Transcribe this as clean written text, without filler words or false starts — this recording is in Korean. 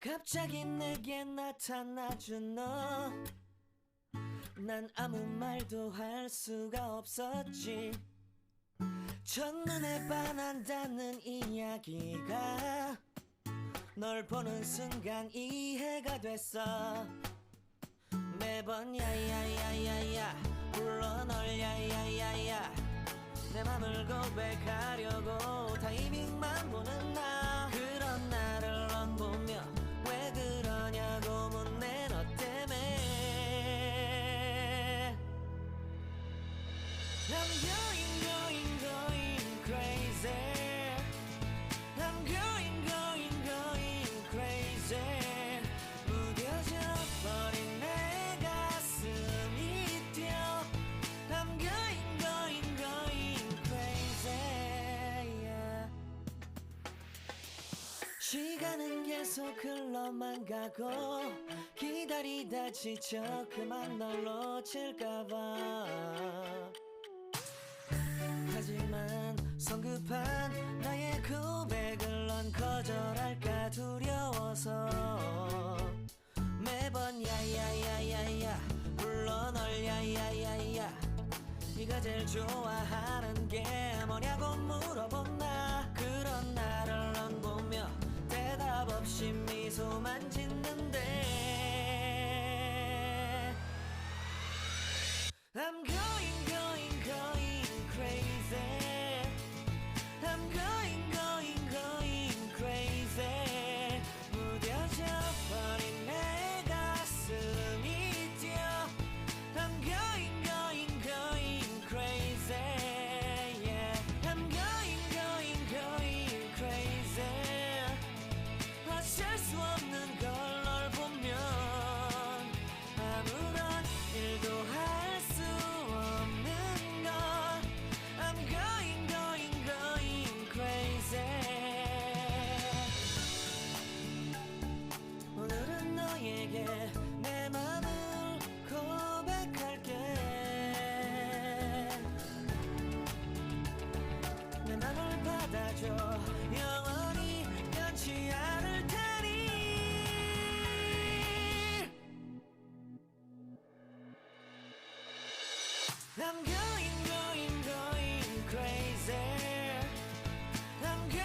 갑자기 내게 나타나준 너, 난 아무 말도 할 수가 없었지. 첫눈에 반한다는 이야기가 널 보는 순간 이해가 됐어. 매번 야야야야야 불러 널 야야야야, 내 맘을 고백하려고 타이밍만 보는 나. 그런 나를 넌 보며 왜 그러냐고 묻네. 너 때문에 I'm going crazy. I'm going crazy. 무뎌져 버린 내 가슴이 뛰어. I'm going crazy, yeah. 시간은 계속 흘러만 가고 기다리다 지쳐 그만 널 놓칠까봐. 하지만 성급한 나의 고백을 넌 거절할까 두려워서 매번 야야야야야 불러 널 야야야야. 네가 제일 좋아하는 게 뭐냐고 물어본 나. 그런 나를 넌 보며 대답 없이 미소만 짓는데 I'm going crazy. I'm going crazy. 무뎌져 버린 내 가슴이 뛰어. I'm going crazy, yeah. I'm going crazy. 어쩔 수 없는 걸 널 보면 아무런 일도 할 수 없는 걸. I'm going crazy. 오늘은 너에게 내 맘을 고백할게. 내 맘을 받아줘. 영원히 변치 않을 테니. I'm